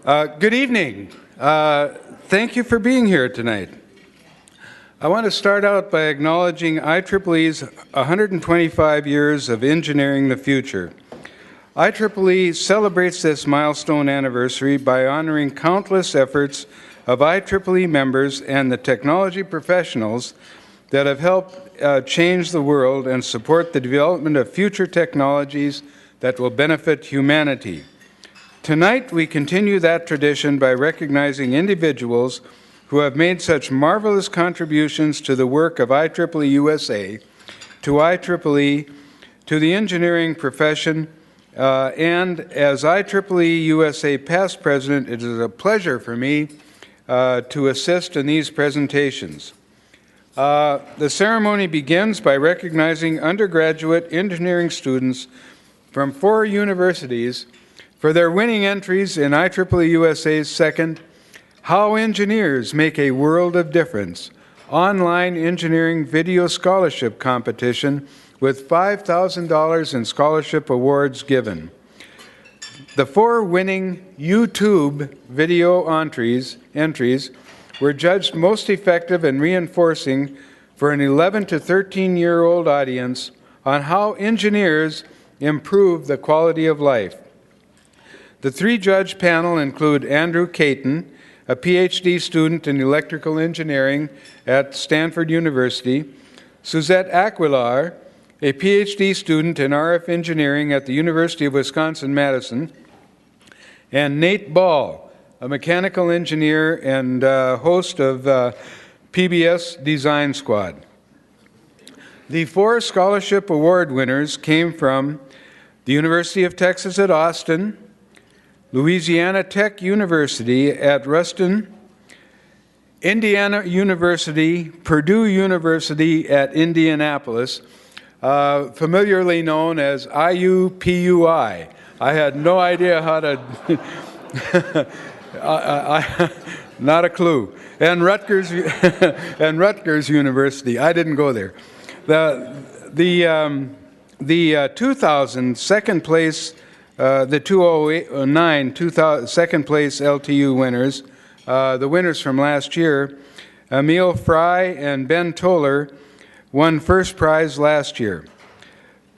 Good evening. Thank you for being here tonight. I want to start out by acknowledging IEEE's 125 years of engineering the future. IEEE celebrates this milestone anniversary by honoring countless efforts of IEEE members and the technology professionals that have helped change the world and support the development of future technologies that will benefit humanity. Tonight, we continue that tradition by recognizing individuals who have made such marvelous contributions to the work of IEEE-USA, to IEEE, to the engineering profession, and as IEEE-USA past president, it is a pleasure for me to assist in these presentations. The ceremony begins by recognizing undergraduate engineering students from 4 universities for their winning entries in IEEE-USA's second How Engineers Make a World of Difference online engineering video scholarship competition with $5,000 in scholarship awards given. The 4 winning YouTube video entries were judged most effective in reinforcing for an 11 to 13-year-old audience on how engineers improve the quality of life. The 3-judge panel include Andrew Caton, a PhD student in electrical engineering at Stanford University, Suzette Aquilar, a PhD student in RF engineering at the University of Wisconsin-Madison, and Nate Ball, a mechanical engineer and host of PBS Design Squad. The 4 scholarship award winners came from the University of Texas at Austin, Louisiana Tech University at Ruston, Indiana University, Purdue University at Indianapolis, familiarly known as IUPUI. I had no idea how to, not a clue. And Rutgers, and Rutgers University. I didn't go there. The 2000 second place, the 2009 second place LTU winners, the winners from last year, Emil Fry and Ben Toller, won first prize last year.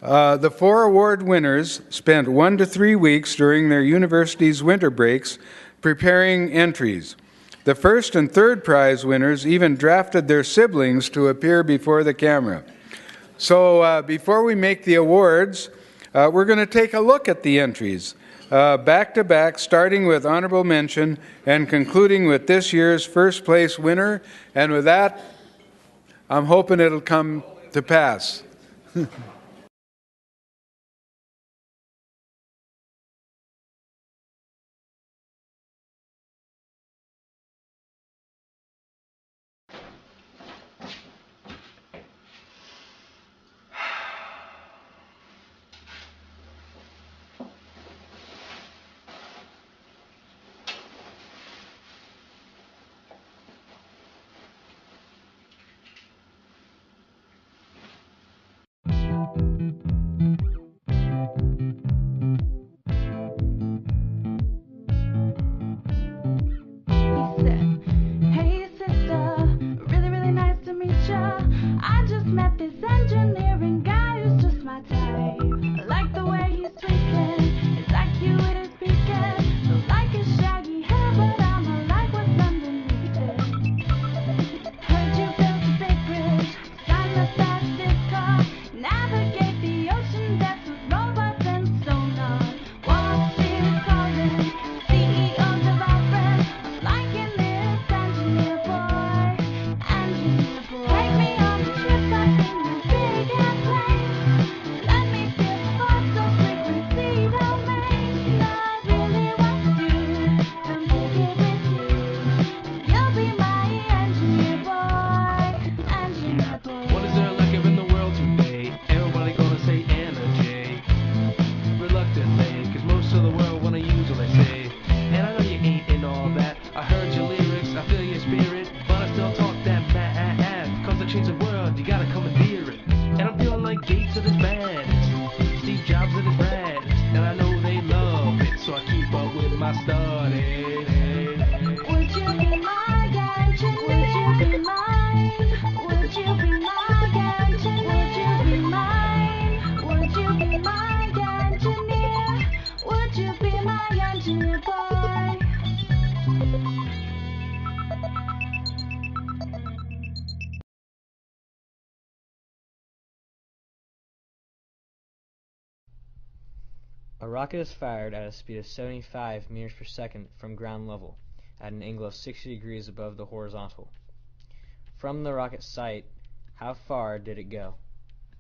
The 4 award winners spent 1 to 3 weeks during their university's winter breaks preparing entries. The first and third prize winners even drafted their siblings to appear before the camera. So before we make the awards, we're going to take a look at the entries, back to back, starting with honorable mention and concluding with this year's first place winner. And with that, I'm hoping it'll come to pass. I keep up with my studies. A rocket is fired at a speed of 75 meters per second from ground level at an angle of 60 degrees above the horizontal. From the rocket site, how far did it go?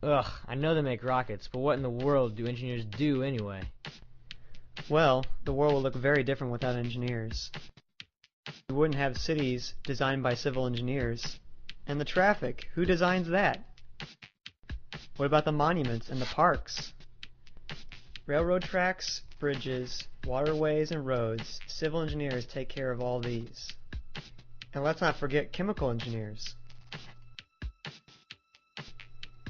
Ugh, I know they make rockets, but what in the world do engineers do anyway? Well, the world would look very different without engineers. We wouldn't have cities designed by civil engineers. And the traffic, who designs that? What about the monuments and the parks? Railroad tracks, bridges, waterways, and roads, civil engineers take care of all these. And let's not forget chemical engineers.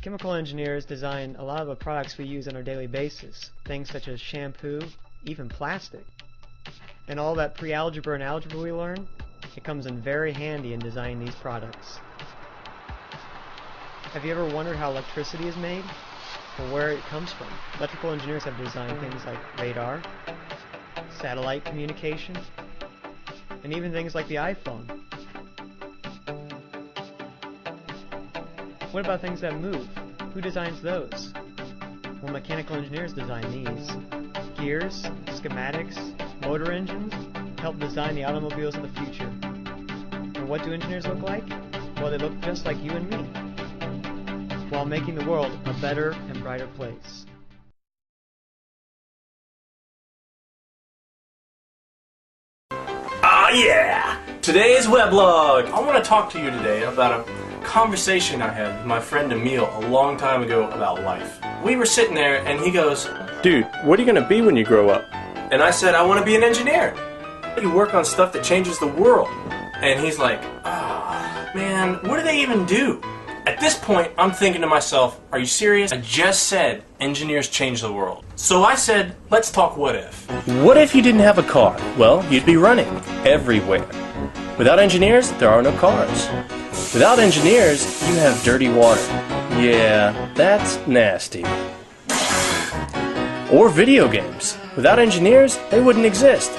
Chemical engineers design a lot of the products we use on our daily basis, things such as shampoo, even plastic. And all that pre-algebra and algebra we learn, it comes in very handy in designing these products. Have you ever wondered how electricity is made? Or where it comes from? Electrical engineers have designed things like radar, satellite communication, and even things like the iPhone. What about things that move? Who designs those? Well, mechanical engineers design these. Gears, schematics, motor engines help design the automobiles of the future. And what do engineers look like? Well, they look just like you and me, while making the world a better and brighter place. Ah yeah! Today's weblog! I want to talk to you today about a conversation I had with my friend Emil a long time ago about life. We were sitting there and he goes, "Dude, what are you going to be when you grow up?" And I said, "I want to be an engineer. You work on stuff that changes the world." And he's like, "Ah, man, what do they even do?" At this point, I'm thinking to myself, are you serious? I just said engineers change the world. So I said, let's talk what if. What if you didn't have a car? Well, you'd be running everywhere. Without engineers, there are no cars. Without engineers, you have dirty water. Yeah, that's nasty. Or video games. Without engineers, they wouldn't exist.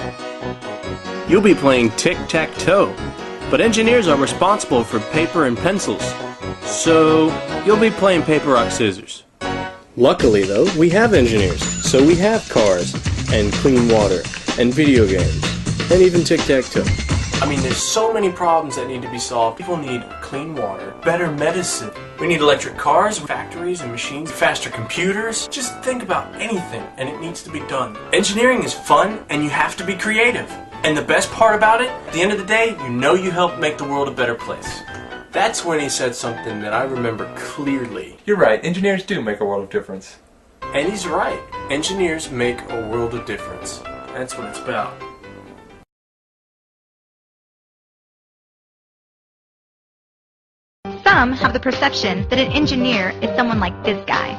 You'll be playing tic-tac-toe, but engineers are responsible for paper and pencils. So, you'll be playing paper, rock, scissors. Luckily, though, we have engineers, so we have cars, and clean water, and video games, and even tic-tac-toe. I mean, there's so many problems that need to be solved. People need clean water, better medicine. We need electric cars, factories and machines, faster computers. Just think about anything, and it needs to be done. Engineering is fun, and you have to be creative. And the best part about it, at the end of the day, you know you help make the world a better place. That's when he said something that I remember clearly. You're right, engineers do make a world of difference. And he's right. Engineers make a world of difference. That's what it's about. Some have the perception that an engineer is someone like this guy.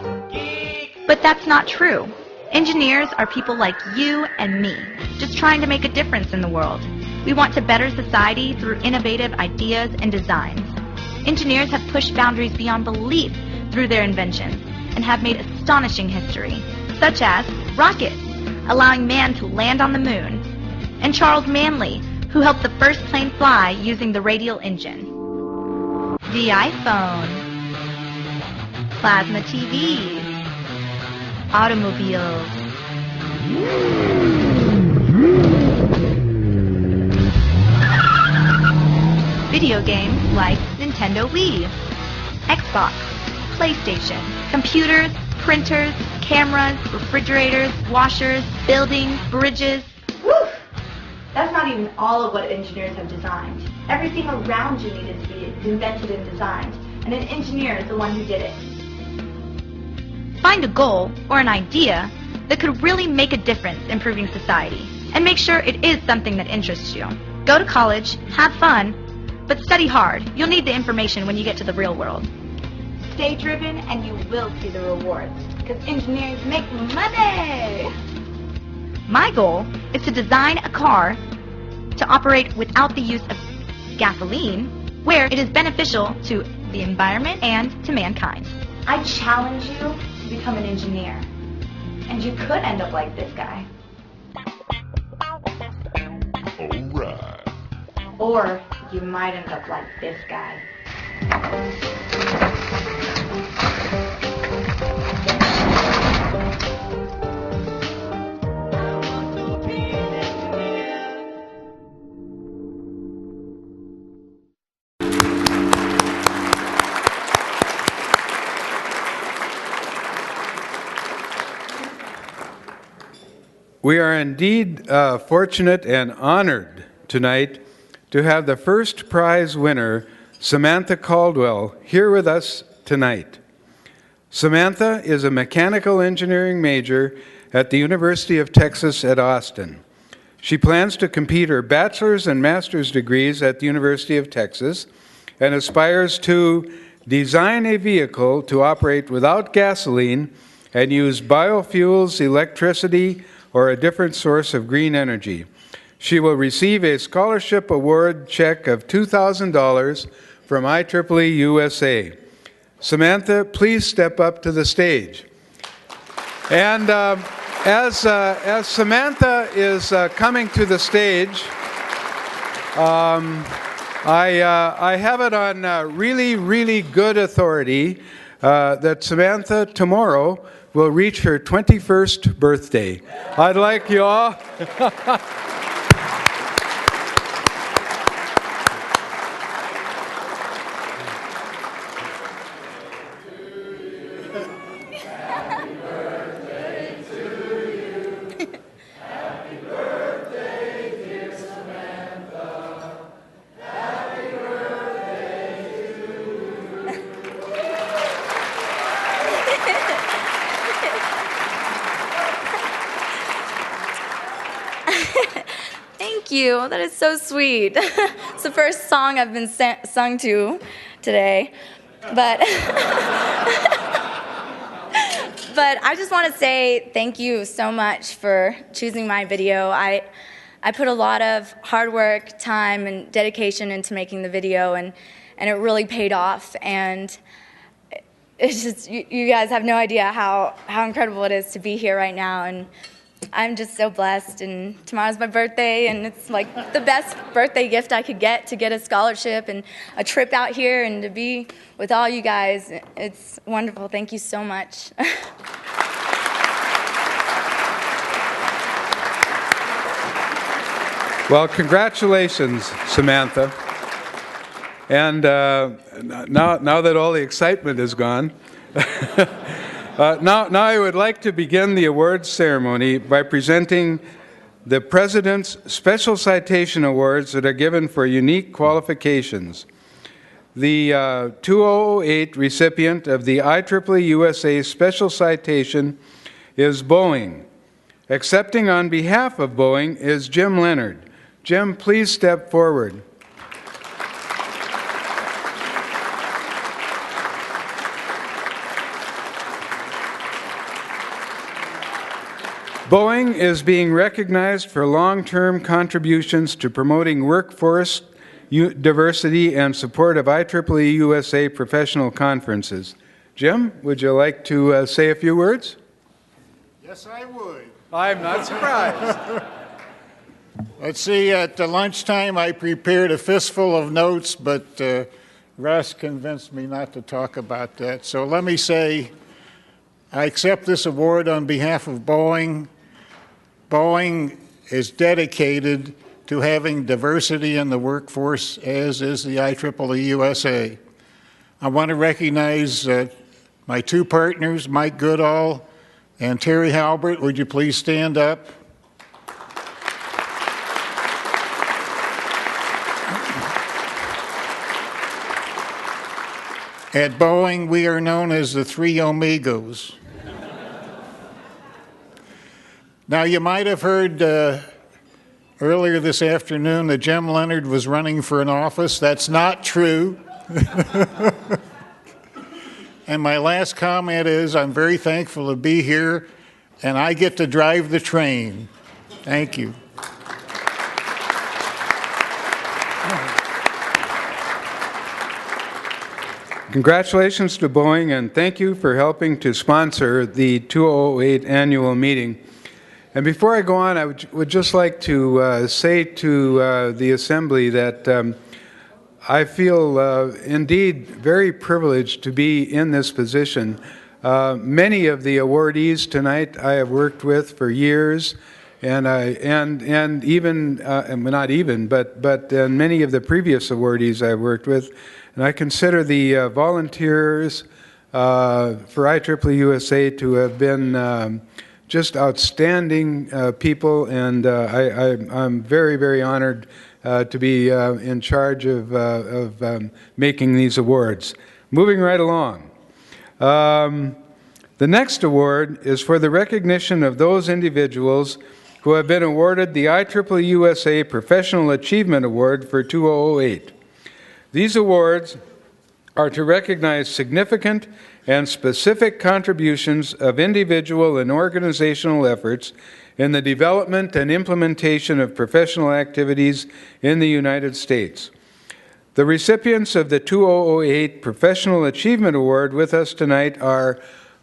But that's not true. Engineers are people like you and me, just trying to make a difference in the world. We want to better society through innovative ideas and designs. Engineers have pushed boundaries beyond belief through their inventions and have made astonishing history, such as rockets, allowing man to land on the moon, and Charles Manley, who helped the first plane fly using the radial engine. The iPhone, plasma TVs, automobiles, video games like Nintendo Wii, Xbox, PlayStation, computers, printers, cameras, refrigerators, washers, buildings, bridges. Woo! That's not even all of what engineers have designed. Everything around you needed to be invented and designed, and an engineer is the one who did it. Find a goal or an idea that could really make a difference improving society, and make sure it is something that interests you. Go to college, have fun, but study hard. You'll need the information when you get to the real world. Stay driven and you will see the rewards, because engineers make money! My goal is to design a car to operate without the use of gasoline, where it is beneficial to the environment and to mankind. I challenge you to become an engineer, and you could end up like this guy. Alright. Or you might end up like this guy. We are indeed fortunate and honored tonight to have the first prize winner, Samantha Caldwell, here with us tonight. Samantha is a mechanical engineering major at the University of Texas at Austin. She plans to complete her bachelor's and master's degrees at the University of Texas and aspires to design a vehicle to operate without gasoline and use biofuels, electricity, or a different source of green energy. She will receive a scholarship award check of $2,000 from IEEE-USA. Samantha, please step up to the stage. And as Samantha is coming to the stage, I have it on really, really good authority that Samantha tomorrow will reach her 21st birthday. I'd like you all... Thank you. That is so sweet. It's the first song I've been sung to today. But I just want to say thank you so much for choosing my video. I put a lot of hard work, time, and dedication into making the video, and it really paid off. And it's just, you guys have no idea how incredible it is to be here right now. And I'm just so blessed, and tomorrow's my birthday, and it's like the best birthday gift I could get, to get a scholarship and a trip out here and to be with all you guys. It's wonderful. Thank you so much. Well, congratulations, Samantha. And now that all the excitement is gone, now I would like to begin the awards ceremony by presenting the President's Special Citation Awards that are given for unique qualifications. The 2008 recipient of the IEEE-USA Special Citation is Boeing. Accepting on behalf of Boeing is Jim Leonard. Jim, please step forward. Boeing is being recognized for long-term contributions to promoting workforce diversity and support of IEEE-USA professional conferences. Jim, would you like to say a few words? Yes, I would. I'm not surprised. Let's see, at lunchtime I prepared a fistful of notes, but Russ convinced me not to talk about that. So let me say, I accept this award on behalf of Boeing. Boeing is dedicated to having diversity in the workforce, as is the IEEE-USA. I want to recognize my two partners, Mike Goodall and Terry Halbert. Would you please stand up? At Boeing, we are known as the Three Amigos. Now, you might have heard earlier this afternoon that Jim Leonard was running for an office. That's not true. And my last comment is I'm very thankful to be here, and I get to drive the train. Thank you. Congratulations to Boeing, and thank you for helping to sponsor the 2008 annual meeting. And before I go on, I would just like to say to the Assembly that I feel indeed very privileged to be in this position. Many of the awardees tonight I have worked with for years, and even not even, but many of the previous awardees I've worked with. And I consider the volunteers for IEEE-USA to have been just outstanding people, and I'm very, very honored to be in charge of making these awards. Moving right along. The next award is for the recognition of those individuals who have been awarded the IEEE-USA Professional Achievement Award for 2008. These awards are to recognize significant and specific contributions of individual and organizational efforts in the development and implementation of professional activities in the United States. The recipients of the 2008 Professional Achievement Award with us tonight are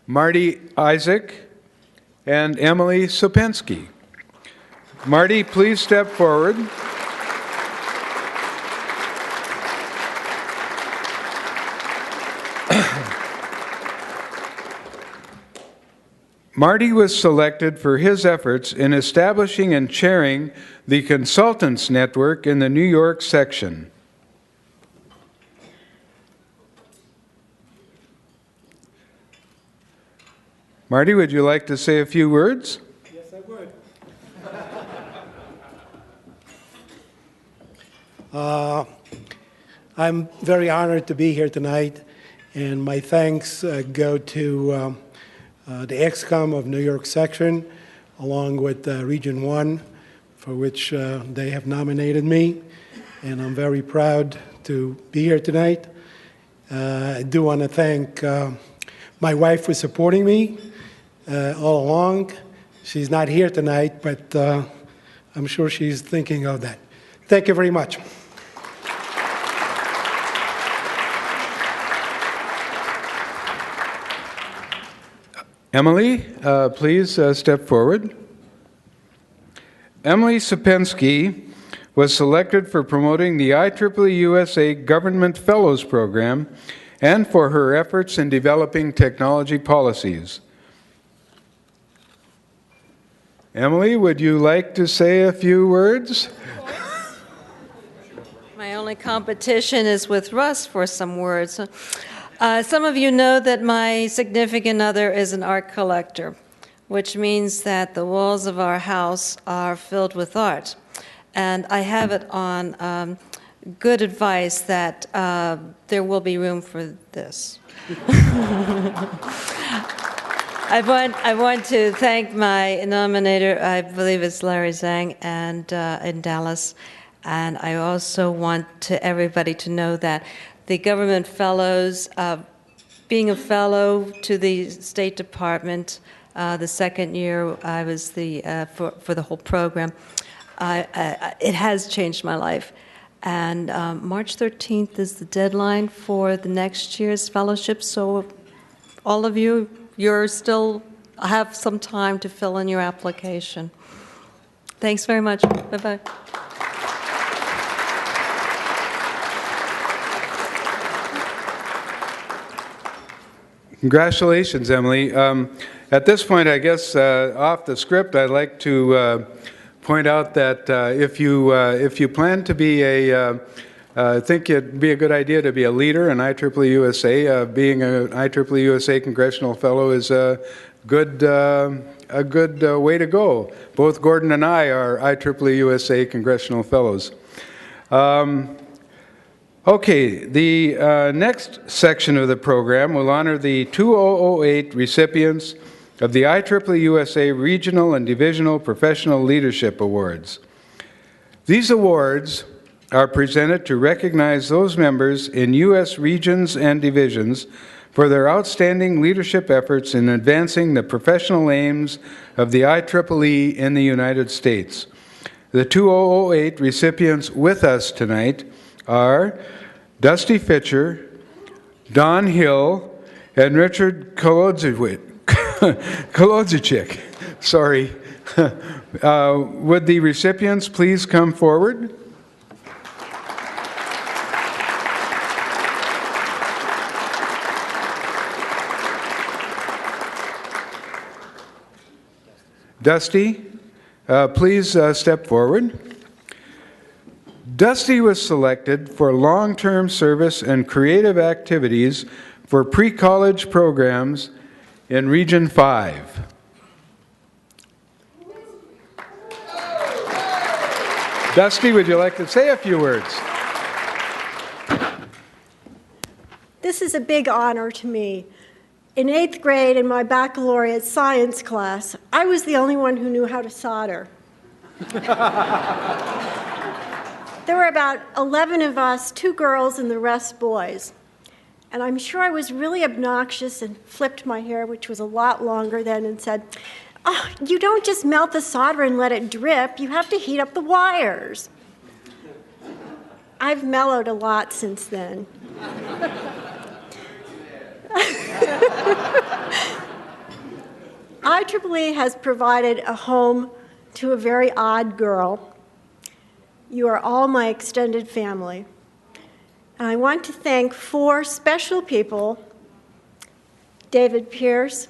Marty Isaac and Emily Sopensky. Marty, please step forward. Marty was selected for his efforts in establishing and chairing the Consultants Network in the New York section. Marty, would you like to say a few words? Yes, I would. I'm very honored to be here tonight, and my thanks go to the XCOM of New York section, along with Region 1, for which they have nominated me, and I'm very proud to be here tonight. I do want to thank my wife for supporting me all along. She's not here tonight, but I'm sure she's thinking of that. Thank you very much. Emily, please step forward. Emily Sopensky was selected for promoting the IEEE-USA Government Fellows Program and for her efforts in developing technology policies. Emily, would you like to say a few words? My only competition is with Russ for some words. Some of you know that my significant other is an art collector, which means that the walls of our house are filled with art. And I have it on good advice that there will be room for this. I want to thank my nominator, I believe it's Larry Zhang, and in Dallas. And I also want everybody to know that the government fellows, being a fellow to the State Department, the second year I was for the whole program, it has changed my life. And March 13th is the deadline for the next year's fellowship, so all of you, you're still have some time to fill in your application. Thanks very much. Bye-bye. Congratulations, Emily. At this point, I guess, off the script, I'd like to point out that if you plan to be I think it'd be a good idea to be a leader in IEEE-USA. Being an IEEE-USA Congressional Fellow is a good way to go. Both Gordon and I are IEEE-USA Congressional Fellows. Okay, the next section of the program will honor the 2008 recipients of the IEEE-USA Regional and Divisional Professional Leadership Awards. These awards are presented to recognize those members in U.S. regions and divisions for their outstanding leadership efforts in advancing the professional aims of the IEEE in the United States. The 2008 recipients with us tonight are Dusty Fitcher, Don Hill, and Richard Kolodziejczyk. Sorry. Would the recipients please come forward? Dusty, please step forward. Dusty was selected for long-term service and creative activities for pre-college programs in Region 5. Dusty, would you like to say a few words? This is a big honor to me. In 8th grade, in my baccalaureate science class, I was the only one who knew how to solder. There were about 11 of us, 2 girls and the rest boys. And I'm sure I was really obnoxious and flipped my hair, which was a lot longer then, and said, "Oh, you don't just melt the solder and let it drip. You have to heat up the wires." I've mellowed a lot since then. IEEE has provided a home to a very odd girl. You are all my extended family. And I want to thank 4 special people: David Pierce,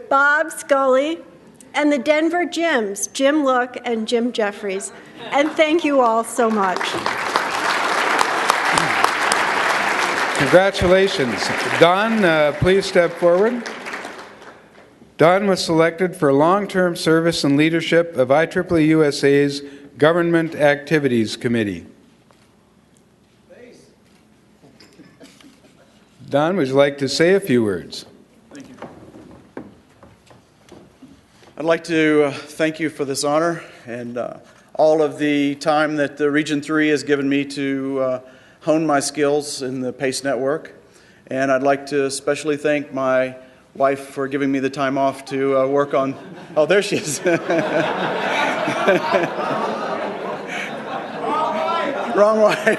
Bob Scully, and the Denver Jims, Jim Look and Jim Jeffries. And thank you all so much. Congratulations. Don, please step forward. Don was selected for long-term service and leadership of IEEE-USA's Government Activities Committee. Don, would you like to say a few words? Thank you. I'd like to thank you for this honor and all of the time that the Region 3 has given me to hone my skills in the PACE network. And I'd like to especially thank my wife for giving me the time off to work on... Oh, there she is. Wrong way.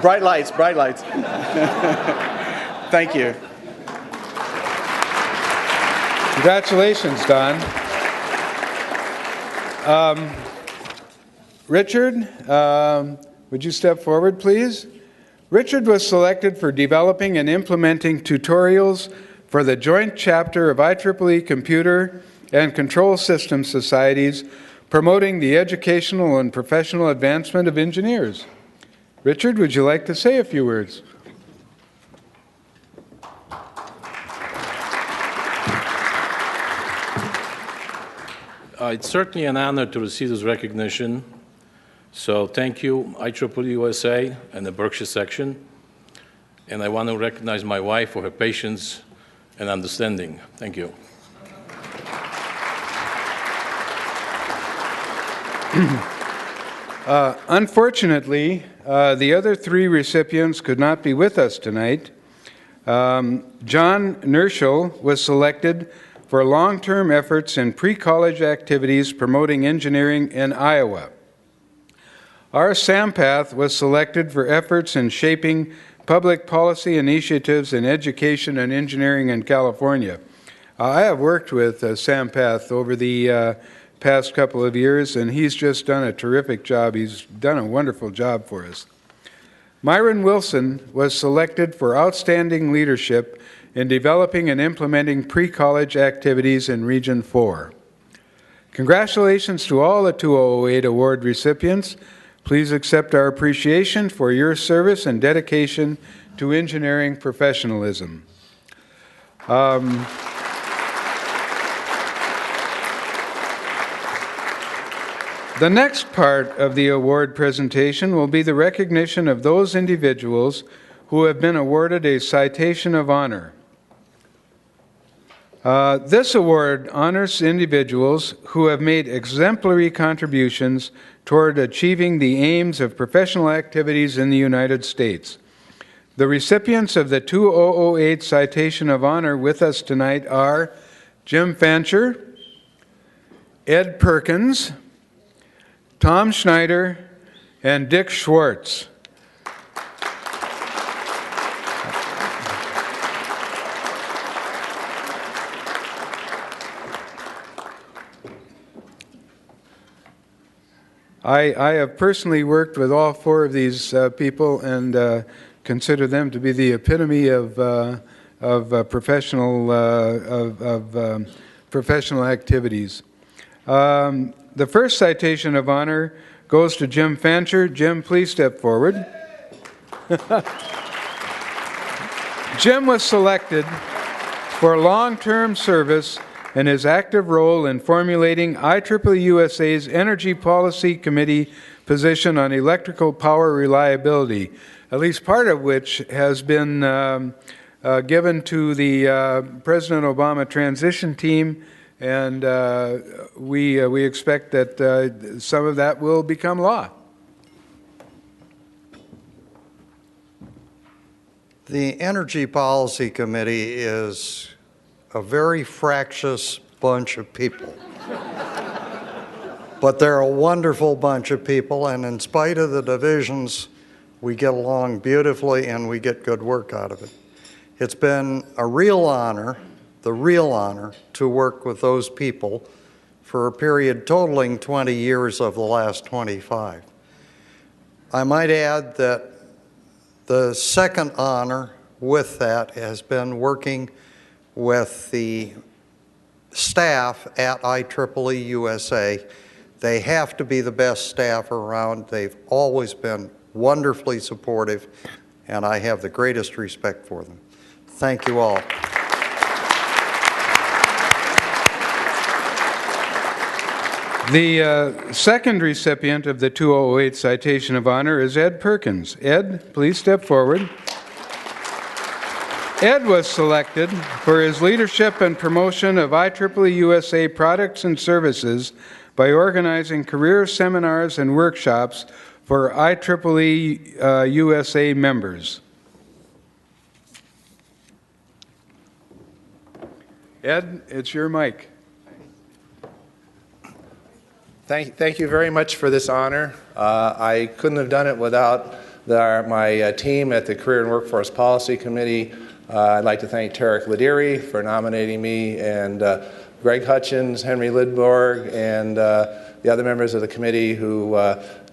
Bright lights, bright lights. Thank you. Congratulations, Don. Richard, would you step forward, please? Richard was selected for developing and implementing tutorials for the joint chapter of IEEE Computer and Control System Societies promoting the educational and professional advancement of engineers. Richard, would you like to say a few words? It's certainly an honor to receive this recognition. So thank you, IEEE-USA and the Berkshire section. And I want to recognize my wife for her patience and understanding. Thank you. Unfortunately, the other 3 recipients could not be with us tonight. John Nerschel was selected for long-term efforts in pre-college activities promoting engineering in Iowa. R. Sampath was selected for efforts in shaping public policy initiatives in education and engineering in California. I have worked with Sampath over the past couple of years, and he's just done a terrific job. He's done a wonderful job for us. Myron Wilson was selected for outstanding leadership in developing and implementing pre-college activities in Region 4. Congratulations to all the 2008 award recipients. Please accept our appreciation for your service and dedication to engineering professionalism. The next part of the award presentation will be the recognition of those individuals who have been awarded a citation of honor. This award honors individuals who have made exemplary contributions toward achieving the aims of professional activities in the United States. The recipients of the 2008 Citation of Honor with us tonight are Jim Fancher, Ed Perkins, Tom Schneider, and Dick Schwartz. I have personally worked with all 4 of these people and consider them to be the epitome of professional activities. The first citation of honor goes to Jim Fancher. Jim, please step forward. Jim was selected for long-term service and his active role in formulating IEEE-USA's Energy Policy Committee position on electrical power reliability, at least part of which has been given to the President Obama transition team, and we expect that some of that will become law. The Energy Policy Committee is a very fractious bunch of people. But they're a wonderful bunch of people, and in spite of the divisions, we get along beautifully and we get good work out of it. It's been a real honor, the real honor, to work with those people for a period totaling 20 years of the last 25. I might add that the second honor with that has been working with the staff at IEEE-USA. They have to be the best staff around. They've always been wonderfully supportive, and I have the greatest respect for them. Thank you all. The second recipient of the 2008 Citation of Honor is Ed Perkins. Ed, please step forward. Ed was selected for his leadership and promotion of IEEE-USA products and services by organizing career seminars and workshops for IEEE-USA members. Ed, it's your mic. Thank you very much for this honor. I couldn't have done it without my team at the Career and Workforce Policy Committee. I'd like to thank Tarek Ladiri for nominating me, and Greg Hutchins, Henry Lidborg, and the other members of the committee who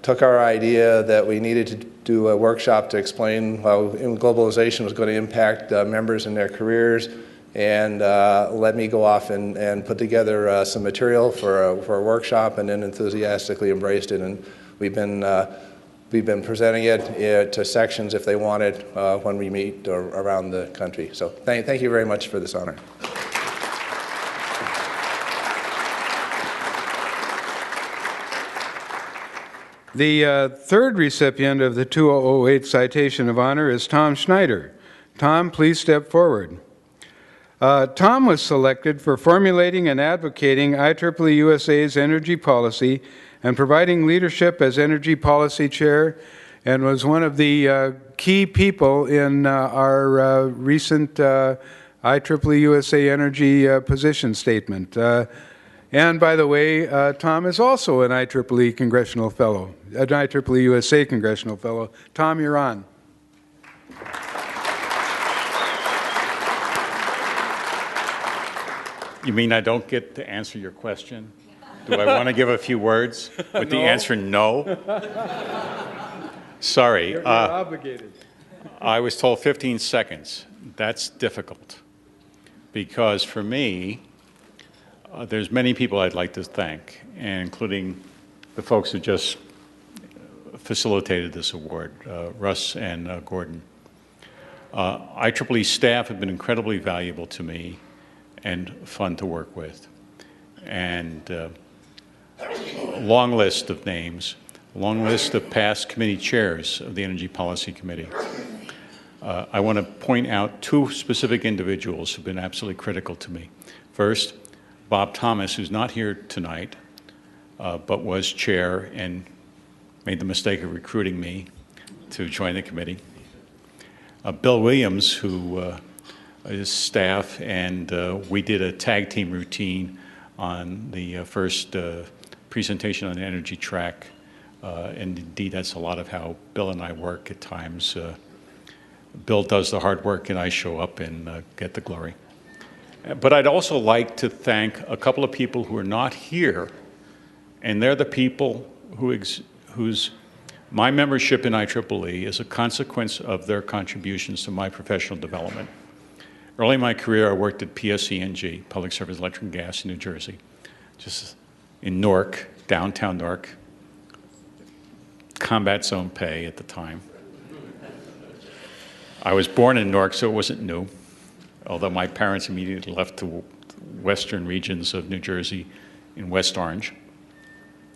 took our idea that we needed to do a workshop to explain how globalization was going to impact members in their careers, and let me go off and put together some material for a workshop, and then enthusiastically embraced it. And we've been presenting it to sections if they want it when we meet around the country. So thank you very much for this honor. The third recipient of the 2008 Citation of Honor is Tom Schneider. Tom, please step forward. Tom was selected for formulating and advocating IEEE-USA's energy policy and providing leadership as Energy Policy Chair, and was one of the key people in our recent IEEE-USA Energy Position Statement. And by the way, Tom is also an IEEE Congressional Fellow, an IEEE-USA Congressional Fellow. Tom, you're on. You mean I don't get to answer your question? Do I want to give a few words with the answer no? Sorry. You're obligated. I was told 15 seconds. That's difficult because for me, there's many people I'd like to thank, including the folks who just facilitated this award, Russ and Gordon. IEEE staff have been incredibly valuable to me and fun to work with. And a long list of names, a long list of past committee chairs of the Energy Policy Committee. I want to point out two specific individuals who've been absolutely critical to me. First, Bob Thomas, who's not here tonight, but was chair and made the mistake of recruiting me to join the committee. Bill Williams, who is staff, and we did a tag team routine on the first presentation on the energy track. And indeed, that's a lot of how Bill and I work at times. Bill does the hard work and I show up and get the glory. But I'd also like to thank a couple of people who are not here, and they're the people whose my membership in IEEE is a consequence of their contributions to my professional development. Early in my career, I worked at PSE&G, Public Service Electric and Gas in New Jersey, just in Newark, downtown Newark, combat zone pay at the time. I was born in Newark, so it wasn't new, although my parents immediately left to western regions of New Jersey in West Orange.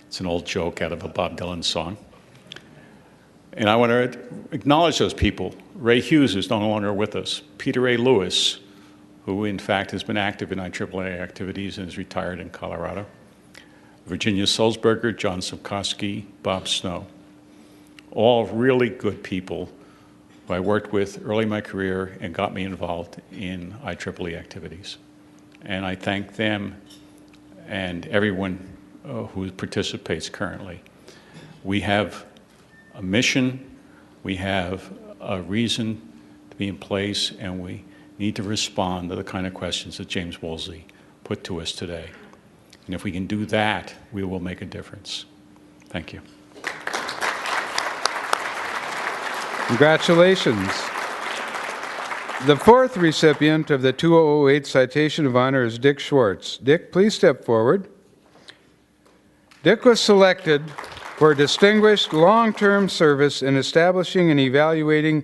It's an old joke out of a Bob Dylan song. And I want to acknowledge those people. Ray Hughes is no longer with us. Peter A. Lewis, who in fact has been active in IEEE activities and is retired in Colorado. Virginia Sulzberger, John Sapkowski, Bob Snow. All really good people who I worked with early in my career and got me involved in IEEE activities. And I thank them and everyone who participates currently. We have a mission, we have a reason to be in place, and we need to respond to the kind of questions that James Woolsey put to us today. And if we can do that, we will make a difference. Thank you. Congratulations. The fourth recipient of the 2008 Citation of Honor is Dick Schwartz. Dick, please step forward. Dick was selected for distinguished long-term service in establishing and evaluating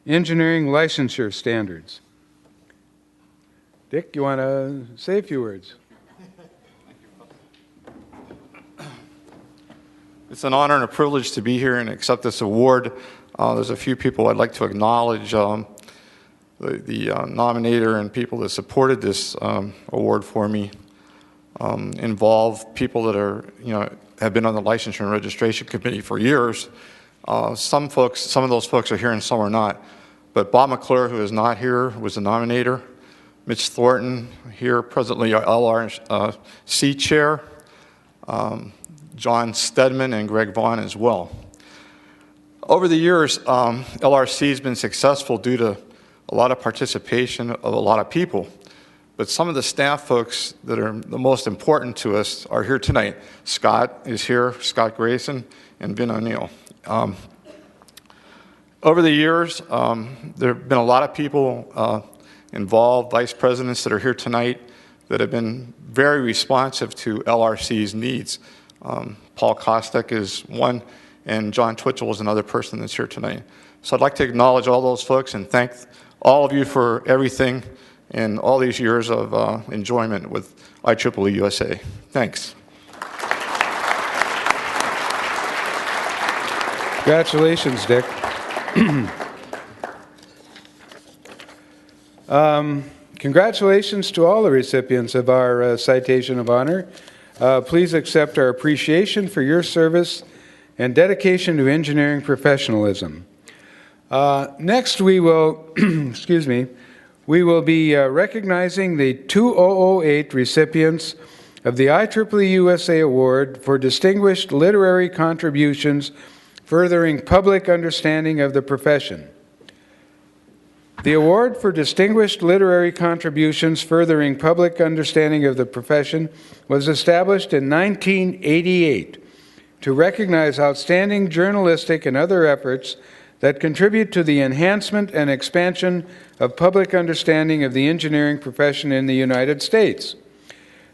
engineering licensure standards. Dick, you want to say a few words? It's an honor and a privilege to be here and accept this award. There's a few people I'd like to acknowledge. The nominator and people that supported this award for me involve people that are, have been on the Licensure and Registration Committee for years. Some of those folks are here and some are not. But Bob McClure, who is not here, was the nominator. Mitch Thornton, here presently our LRC chair. John Stedman and Greg Vaughn as well. Over the years, LRC has been successful due to a lot of participation of a lot of people. But some of the staff folks that are the most important to us are here tonight. Scott is here, Scott Grayson, and Vin O'Neill. Over the years, there have been a lot of people involved, vice presidents that are here tonight, that have been very responsive to LRC's needs. Paul Kostek is one, and John Twitchell is another person that's here tonight. So I'd like to acknowledge all those folks and thank all of you for everything and all these years of enjoyment with IEEE-USA. Thanks. Congratulations, Dick. Congratulations to all the recipients of our Citation of Honor. Please accept our appreciation for your service and dedication to engineering professionalism. Next, we will, excuse me, we will be recognizing the 2008 recipients of the IEEE-USA Award for Distinguished Literary Contributions Furthering Public Understanding of the Profession. The award for Distinguished Literary Contributions Furthering Public Understanding of the Profession was established in 1988 to recognize outstanding journalistic and other efforts that contribute to the enhancement and expansion of public understanding of the engineering profession in the United States.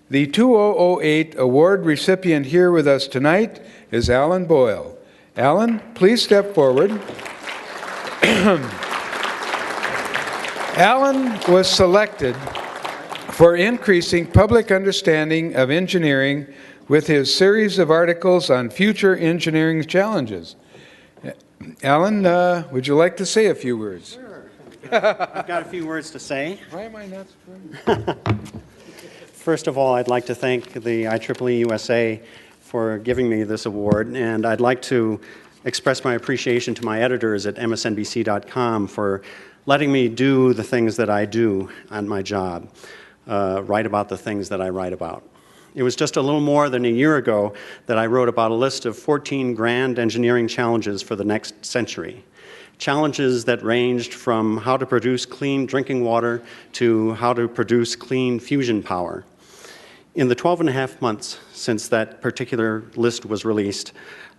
The 2008 award recipient here with us tonight is Alan Boyle. Alan, please step forward. Alan was selected for increasing public understanding of engineering with his series of articles on future engineering challenges. Alan, would you like to say a few words? Sure. I've got a few words to say. Why am I not surprised? First of all, I'd like to thank the IEEE-USA for giving me this award, and I'd like to express my appreciation to my editors at msnbc.com for letting me do the things that I do on my job, write about the things that I write about. It was just a little more than a year ago that I wrote about a list of 14 grand engineering challenges for the next century. Challenges that ranged from how to produce clean drinking water to how to produce clean fusion power. In the 12 and a half months since that particular list was released,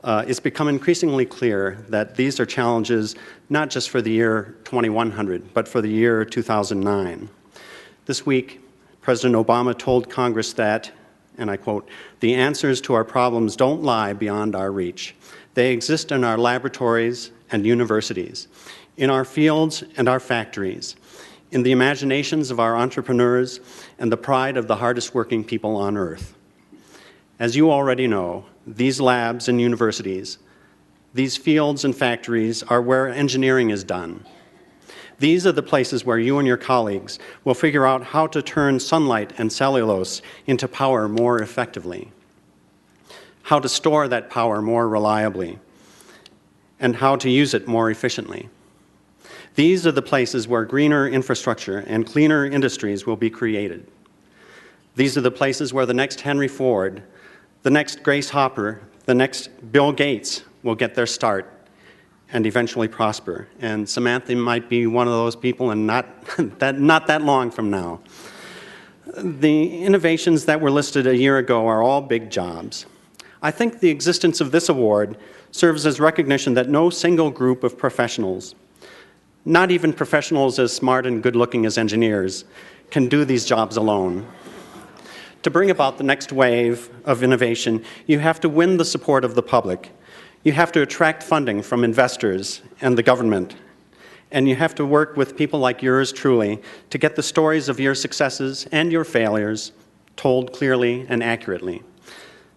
it's become increasingly clear that these are challenges not just for the year 2100, but for the year 2009. This week, President Obama told Congress that, and I quote, "The answers to our problems don't lie beyond our reach. They exist in our laboratories and universities, in our fields and our factories, in the imaginations of our entrepreneurs, and the pride of the hardest working people on earth. As you already know, these labs and universities, these fields and factories are where engineering is done. These are the places where you and your colleagues will figure out how to turn sunlight and cellulose into power more effectively, how to store that power more reliably, and how to use it more efficiently. These are the places where greener infrastructure and cleaner industries will be created. These are the places where the next Henry Ford, the next Grace Hopper, the next Bill Gates will get their start and eventually prosper. And Samantha might be one of those people, and not that long from now. The innovations that were listed a year ago are all big jobs. I think the existence of this award serves as recognition that no single group of professionals, not even professionals as smart and good-looking as engineers, can do these jobs alone. To bring about the next wave of innovation, you have to win the support of the public. You have to attract funding from investors and the government. And you have to work with people like yours truly to get the stories of your successes and your failures told clearly and accurately.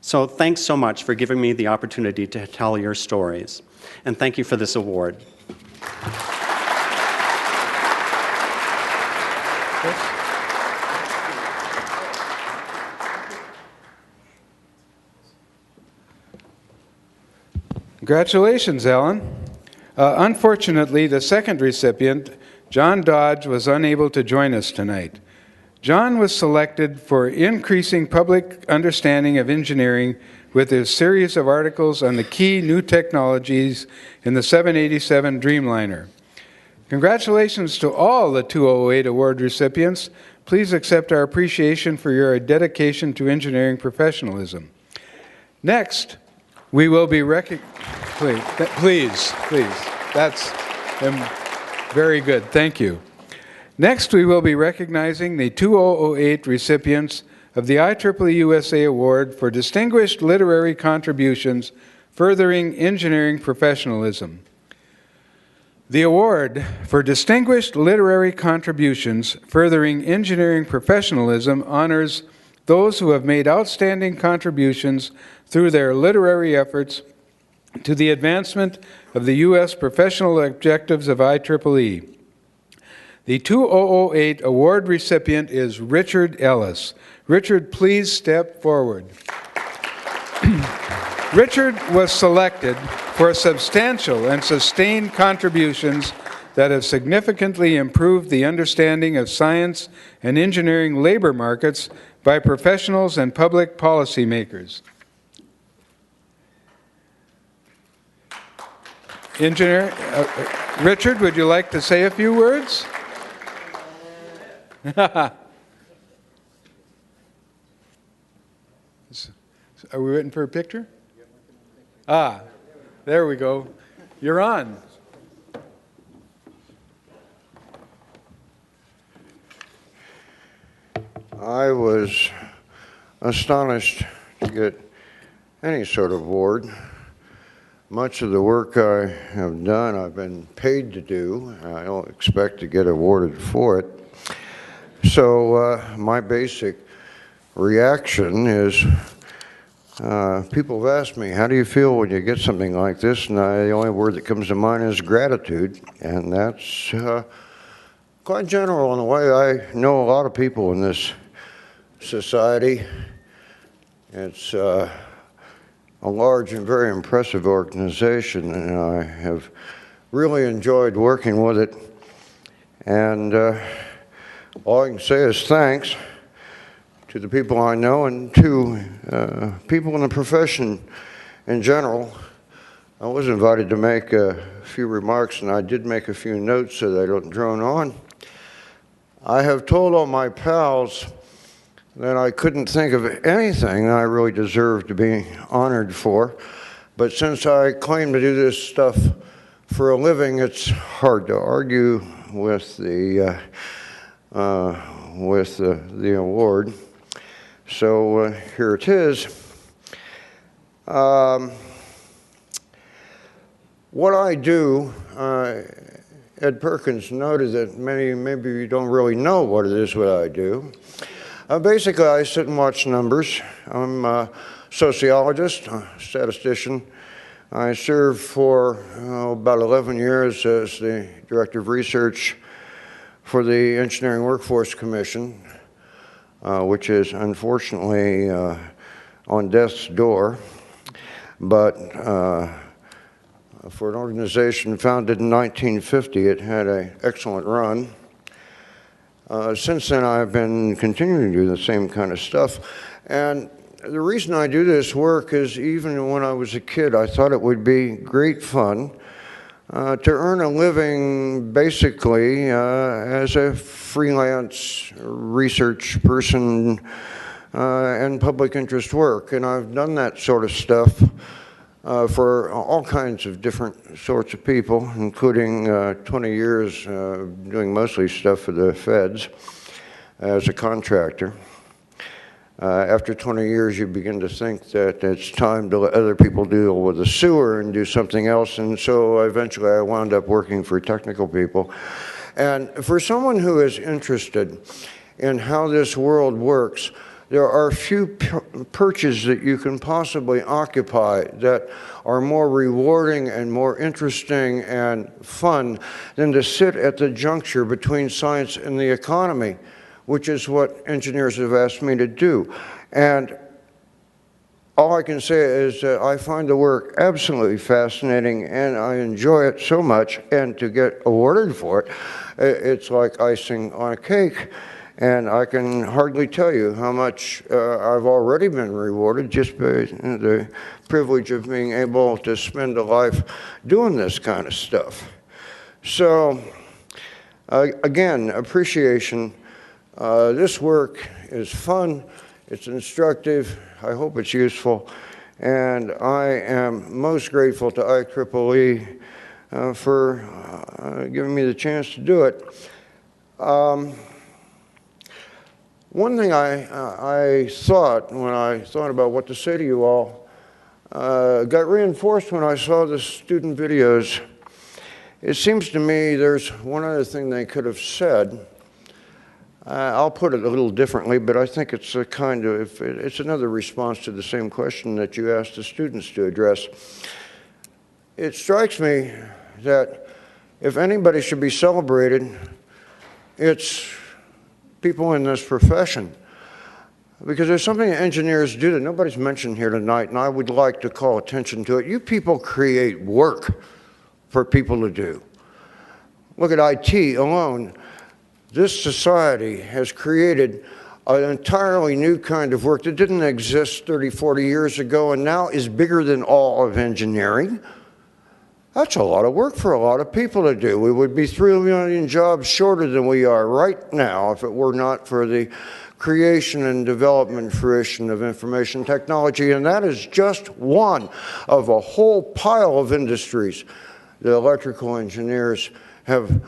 So thanks so much for giving me the opportunity to tell your stories. And thank you for this award. Congratulations, Alan. Unfortunately, the second recipient, John Dodge, was unable to join us tonight. John was selected for increasing public understanding of engineering with his series of articles on the key new technologies in the 787 Dreamliner. Congratulations to all the 2008 award recipients. Please accept our appreciation for your dedication to engineering professionalism. Next, we will be please. That's very good. Thank you. Next, we will be recognizing the 2008 recipients of the IEEE-USA Award for Distinguished Literary Contributions Furthering Engineering Professionalism. The award for Distinguished Literary Contributions Furthering Engineering Professionalism honors those who have made outstanding contributions through their literary efforts to the advancement of the U.S. professional objectives of IEEE. The 2008 award recipient is Richard Ellis. Richard, please step forward. Richard was selected for substantial and sustained contributions that have significantly improved the understanding of science and engineering labor markets by professionals and public policymakers. Engineer, Richard, would you like to say a few words? Are we waiting for a picture? Ah, there we go. You're on. I was astonished to get any sort of award. Much of the work I have done, I've been paid to do. I don't expect to get awarded for it. So my basic reaction is people have asked me, how do you feel when you get something like this? And the only word that comes to mind is gratitude. And that's quite general in the way I know a lot of people in this society. It's a large and very impressive organization, and I have really enjoyed working with it. And all I can say is thanks to the people I know and to people in the profession in general. I was invited to make a few remarks, and I did make a few notes so they don't drone on. I have told all my pals that I couldn't think of anything I really deserved to be honored for, but since I claim to do this stuff for a living, it's hard to argue with the award. So here it is. What I do Ed Perkins noted that maybe you don't really know what it is what I do. Basically, I sit and watch numbers. I'm a sociologist, a statistician. I served for about 11 years as the Director of Research for the Engineering Workforce Commission, which is unfortunately on death's door. But for an organization founded in 1950, it had an excellent run. Since then, I've been continuing to do the same kind of stuff. And the reason I do this work is even when I was a kid, I thought it would be great fun to earn a living basically as a freelance research person and public interest work. And I've done that sort of stuff for all kinds of different sorts of people, including 20 years doing mostly stuff for the feds as a contractor. After 20 years, you begin to think that it's time to let other people deal with the sewer and do something else, and so eventually I wound up working for technical people. And for someone who is interested in how this world works, there are few perches that you can possibly occupy that are more rewarding and more interesting and fun than to sit at the juncture between science and the economy, which is what engineers have asked me to do. And all I can say is that I find the work absolutely fascinating and I enjoy it so much, and to get awarded for it, it's like icing on a cake. And I can hardly tell you how much I've already been rewarded just by the privilege of being able to spend a life doing this kind of stuff. So, again, appreciation. This work is fun, it's instructive, I hope it's useful, and I am most grateful to IEEE for giving me the chance to do it. One thing I thought when I thought about what to say to you all got reinforced when I saw the student videos. It seems to me there's one other thing they could have said. I'll put it a little differently, but I think it's it's another response to the same question that you asked the students to address. It strikes me that if anybody should be celebrated, it's people in this profession. Because there's something that engineers do that nobody's mentioned here tonight, and I would like to call attention to it. You people create work for people to do. Look at IT alone. This society has created an entirely new kind of work that didn't exist 30, 40 years ago and now is bigger than all of engineering. That's a lot of work for a lot of people to do. We would be 3 million jobs shorter than we are right now if it were not for the creation and development fruition of information technology, and that is just one of a whole pile of industries that electrical engineers have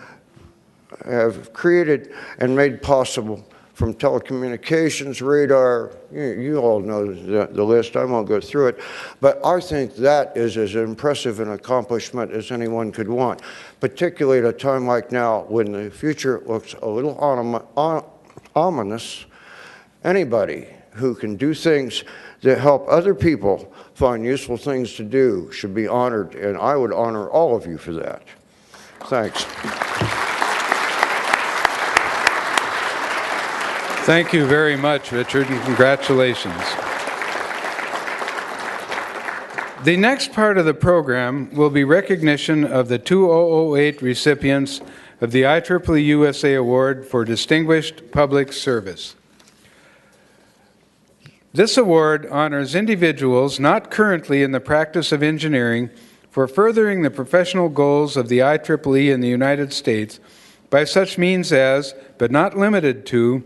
created and made possible, from telecommunications, radar, you all know the list, I won't go through it, but I think that is as impressive an accomplishment as anyone could want, particularly at a time like now when the future looks a little ominous. Anybody who can do things that help other people find useful things to do should be honored, and I would honor all of you for that. Thanks. Thank you very much, Richard, and congratulations. The next part of the program will be recognition of the 2008 recipients of the IEEE-USA Award for Distinguished Public Service. This award honors individuals not currently in the practice of engineering for furthering the professional goals of the IEEE in the United States by such means as, but not limited to,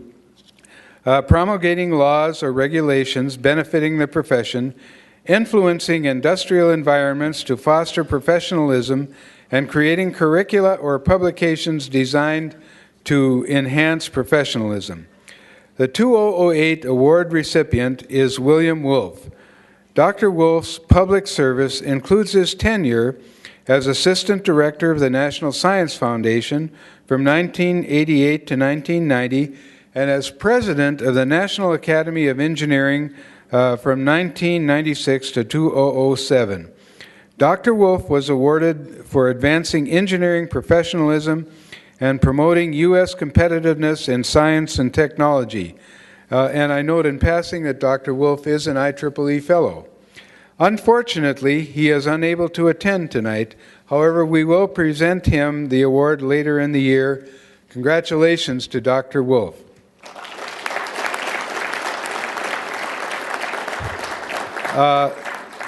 promulgating laws or regulations benefiting the profession, influencing industrial environments to foster professionalism, and creating curricula or publications designed to enhance professionalism. The 2008 award recipient is William Wolf. Dr. Wolf's public service includes his tenure as Assistant Director of the National Science Foundation from 1988 to 1990, and as President of the National Academy of Engineering from 1996 to 2007. Dr. Wolf was awarded for advancing engineering professionalism and promoting U.S. competitiveness in science and technology. And I note in passing that Dr. Wolf is an IEEE Fellow. Unfortunately, he is unable to attend tonight. However, we will present him the award later in the year. Congratulations to Dr. Wolf.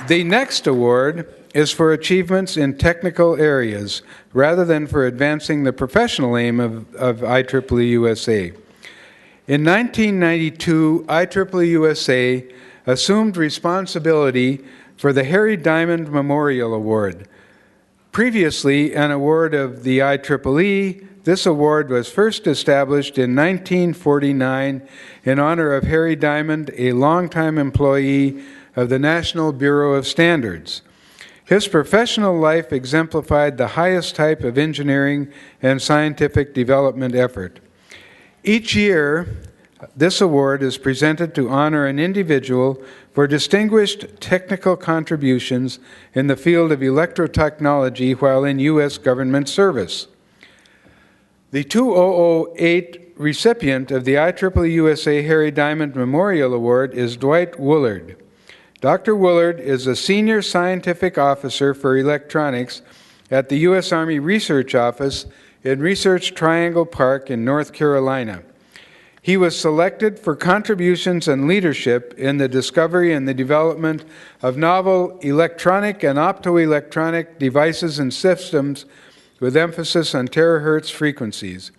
The next award is for achievements in technical areas rather than for advancing the professional aim of IEEE-USA. In 1992, IEEE-USA assumed responsibility for the Harry Diamond Memorial Award. Previously an award of the IEEE, this award was first established in 1949 in honor of Harry Diamond, a longtime employee of the National Bureau of Standards. His professional life exemplified the highest type of engineering and scientific development effort. Each year, this award is presented to honor an individual for distinguished technical contributions in the field of electrotechnology while in U.S. government service. The 2008 recipient of the IEEE-USA Harry Diamond Memorial Award is Dwight Woolard. Dr. Woolard is a senior scientific officer for electronics at the U.S. Army Research Office in Research Triangle Park in North Carolina. He was selected for contributions and leadership in the discovery and the development of novel electronic and optoelectronic devices and systems with emphasis on terahertz frequencies.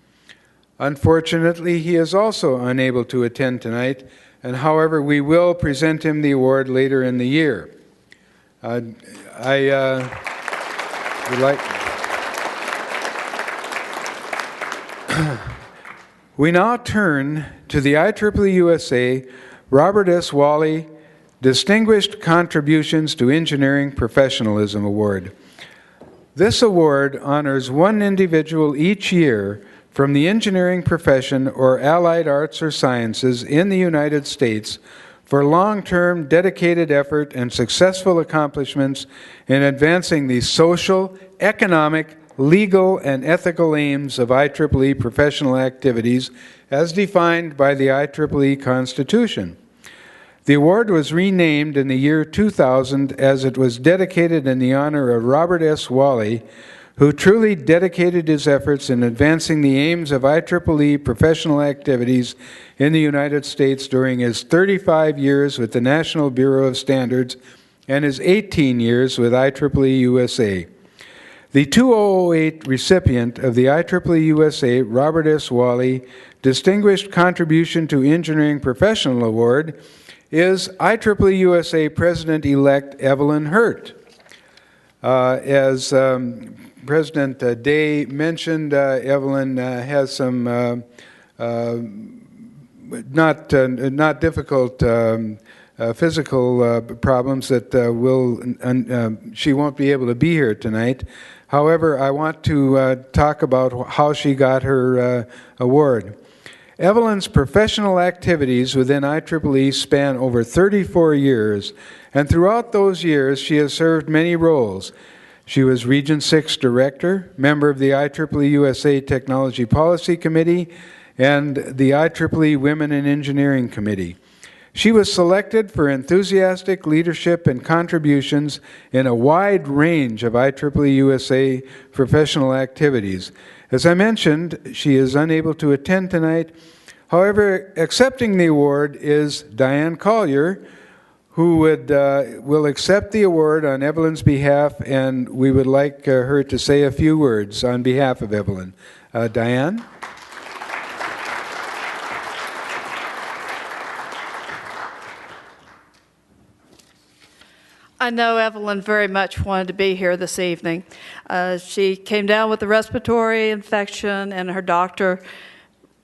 Unfortunately, he is also unable to attend tonight, and however, we will present him the award later in the year. Would like... We now turn to the IEEE-USA Robert S. Wally Distinguished Contributions to Engineering Professionalism Award. This award honors one individual each year from the engineering profession or allied arts or sciences in the United States for long-term dedicated effort and successful accomplishments in advancing the social, economic, legal, and ethical aims of IEEE professional activities as defined by the IEEE Constitution. The award was renamed in the year 2000 as it was dedicated in the honor of Robert S. Wally, who truly dedicated his efforts in advancing the aims of IEEE professional activities in the United States during his 35 years with the National Bureau of Standards and his 18 years with IEEE-USA. The 2008 recipient of the IEEE-USA Robert S. Wally Distinguished Contribution to Engineering Professional Award is IEEE-USA President-elect Evelyn Hurt. As President Day mentioned, Evelyn has some not difficult physical problems that she won't be able to be here tonight. However, I want to talk about how she got her award. Evelyn's professional activities within IEEE span over 34 years, and throughout those years she has served many roles. She was Region 6 Director, member of the IEEE-USA Technology Policy Committee, and the IEEE Women in Engineering Committee. She was selected for enthusiastic leadership and contributions in a wide range of IEEE-USA professional activities. As I mentioned, she is unable to attend tonight. However, accepting the award is Diane Collier, who will accept the award on Evelyn's behalf, and we would like her to say a few words on behalf of Evelyn. Diane? I know Evelyn very much wanted to be here this evening. She came down with a respiratory infection, and her doctor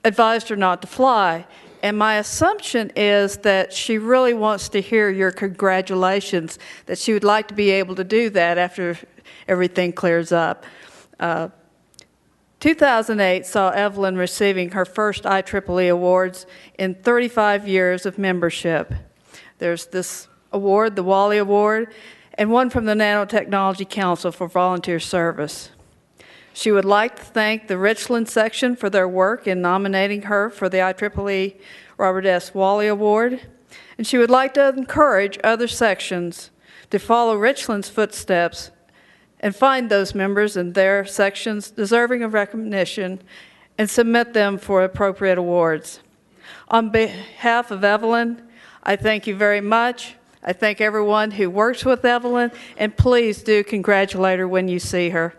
advised her not to fly. And my assumption is that she really wants to hear your congratulations, that she would like to be able to do that after everything clears up. 2008 saw Evelyn receiving her first IEEE awards in 35 years of membership. There's this award, the Wally Award, and one from the Nanotechnology Council for volunteer service. She would like to thank the Richland section for their work in nominating her for the IEEE Robert S. Wally Award, and she would like to encourage other sections to follow Richland's footsteps and find those members in their sections deserving of recognition and submit them for appropriate awards. On behalf of Evelyn, I thank you very much. I thank everyone who works with Evelyn, and please do congratulate her when you see her.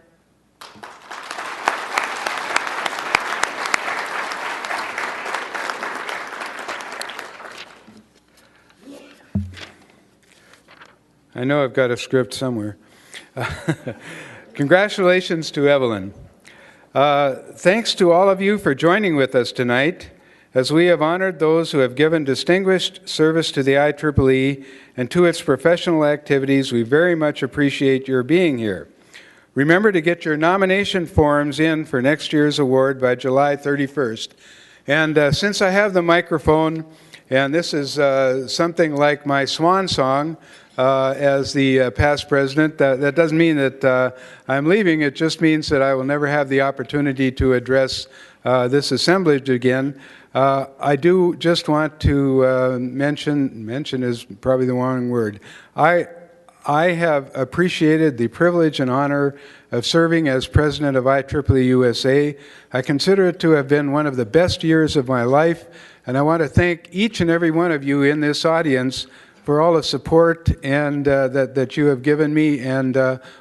I know I've got a script somewhere. Congratulations to Evelyn. Thanks to all of you for joining with us tonight, as we have honored those who have given distinguished service to the IEEE and to its professional activities. We very much appreciate your being here. Remember to get your nomination forms in for next year's award by July 31st. And since I have the microphone, and this is something like my swan song, as the past president. That doesn't mean that I'm leaving. It just means that I will never have the opportunity to address this assemblage again. I do just want to mention is probably the wrong word. I have appreciated the privilege and honor of serving as president of IEEE-USA. I consider it to have been one of the best years of my life, and I want to thank each and every one of you in this audience for all the support and that you have given me, and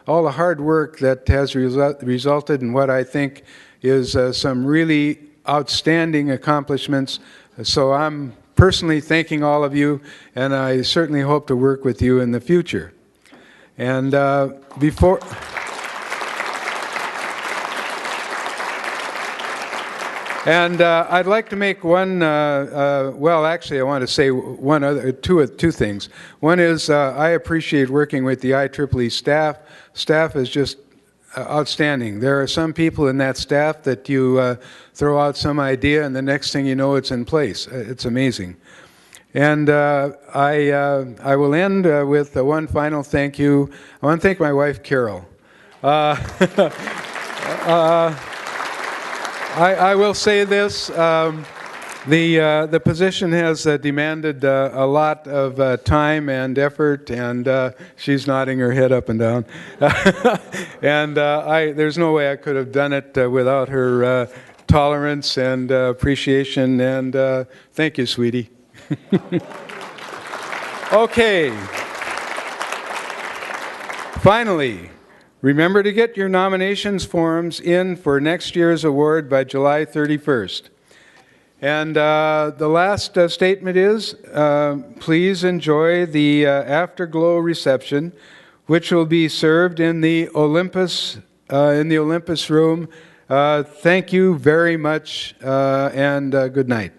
all the hard work that has resulted in what I think is some really outstanding accomplishments. So I'm personally thanking all of you, and I certainly hope to work with you in the future. And before... And I'd like to make one, well, actually, I want to say two things. One is I appreciate working with the IEEE staff. Staff is just outstanding. There are some people in that staff that you throw out some idea, and the next thing you know, it's in place. It's amazing. And I will end with one final thank you. I want to thank my wife, Carol. I will say this, the position has demanded a lot of time and effort, and she's nodding her head up and down. And there's no way I could have done it without her tolerance and appreciation, and thank you, sweetie. Okay. Finally, remember to get your nominations forms in for next year's award by July 31st. And the last statement is, please enjoy the Afterglow reception, which will be served in the Olympus room. Thank you very much, and good night.